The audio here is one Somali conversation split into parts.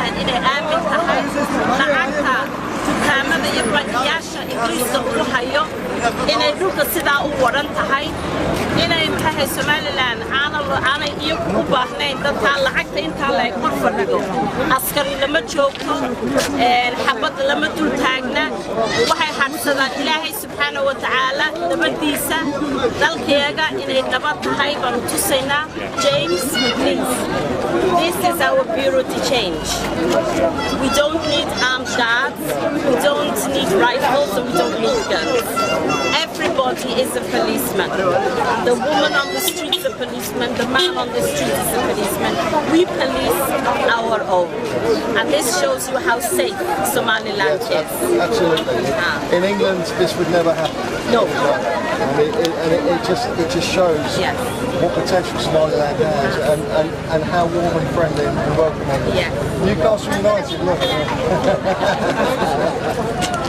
Somaliland inay aamin tahay lacagta dukaamada iyo bangiyaasha Ingiriiska ku hayo inay dhulka sidaa u waran tahay inay maxay Somaliland aanay iyagu u baahnayn dadka lacagta inta la kor fadhido askari lama joogto xabad lama dul taagna waxay hadsadaan Ilaahay subhanahu wa ta'ala nabadiisa dalkeega inay nabad tahay baan tusaynaa James please this is our bureau to change we don't need armed guards we don't need rifles and we don't need guns everybody is a policeman the woman on the street is a policeman the man on the street is a policeman we police our own and this shows you how safe Somaliland is absolutely in England this would never happen no and it just shows what potential Somaliland has and how warm and friendly and welcoming Newcastle United look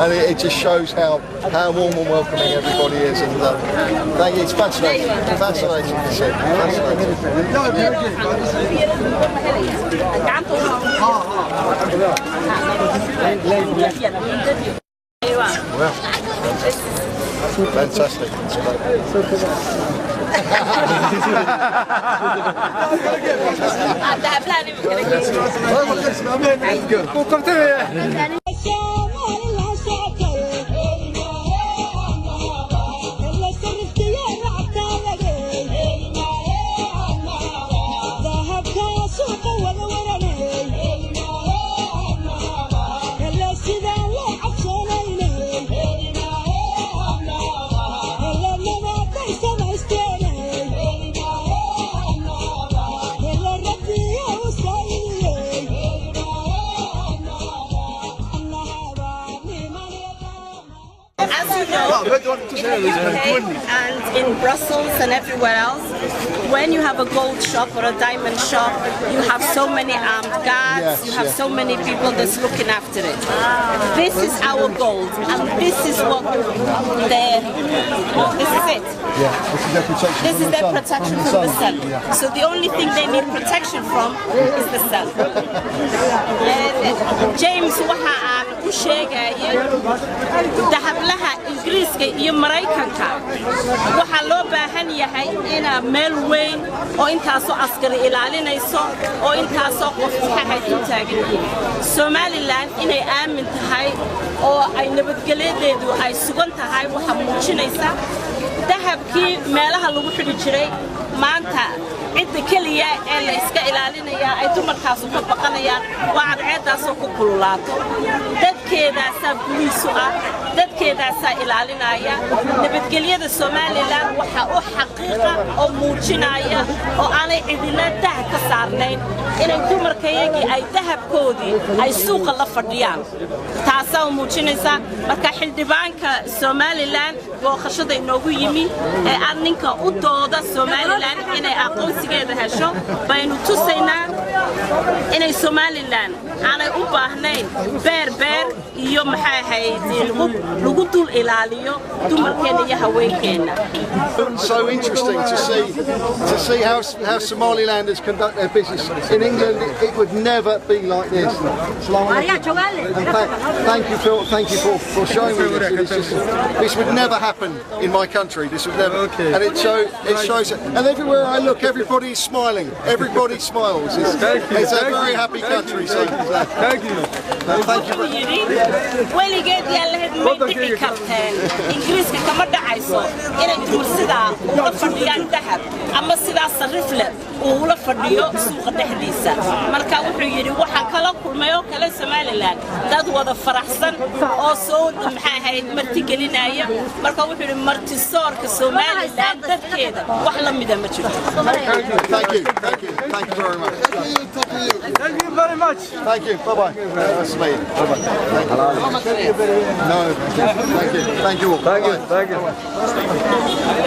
and it just shows how warm and welcoming everybody is and thank you, it's fascinating to see fascinating fantastic and in Brussels and everywhere else, when you have a gold shop or a diamond shop, you have so many armed guards, you have so many people that's looking after it. This is our gold, and this is what this is it. This is their protection from the sun. So the only thing they need protection from is the sun. James waxa aan u sheegay dahablaha Ingiriiska iyo Mareykanka waxa loo baahan yahay in meel weyn oo intaas oo askari ilaalinayso oo intaas oo qof xaqay u taagan Somaliland inay aamin tahay oo ay nabadgelyadu ay sugan tahay waxa muujinaysa dahabkii meelaha lagu xidhi jiray maanta cidda kaliya ee la iska ilaalinaya ay dumarkaas ka baqanayaan waa cadceedaas oo ku kululaato dadkeedaas buliisu ah dadkeedaas ilaalinaya nabadgelyada Somaliland waxa uu xaqiiqa oo muujinaya oo aanay cidina dah ka saarnayn inay dumarkayagii ay dahabkoodii ay suuqa la fadhiyaan taas oo muujinaysa marka xildhibaanka Somaliland booqashada inoogu yimi ee ninka u dooda Somaliland inay aqoonsigeeda hesho baynu tusaynaa inay Somaliland aanay u baahnayn beer iyo maxay ahayd lagu dul ilaaliyo dumarkeena iyo haweenkeena. So interesting to see how Somalilanders conduct their business. In England, it would never be like this. Thank you for showing me this. This would never happen in my country. This would never. And it shows it. And everywhere I look, everybody is smiling. Everybody smiles. It's a very happy country. So thank you. Thank you. weligeed yaa la hedmay karteen Ingiriiska kama dhacayso inay duursida uga fadhiyaan dahab ama sidaas sarifle uu la fadhiyo suuqa dhexdiisa marka wuxuu yiri waxa kala kulmay oo kala Somaliland dad wada faraxsan oo soo maxay ahayd marti gelinaya marka wuxuu yiri marti soorka Somaliland dadkeeda wax la mid ah ma jiro. Thank you very much. Thank you very much. Thank you. Bye bye. That's me. Bye bye. No. Thank you. Thank you all. Thank you.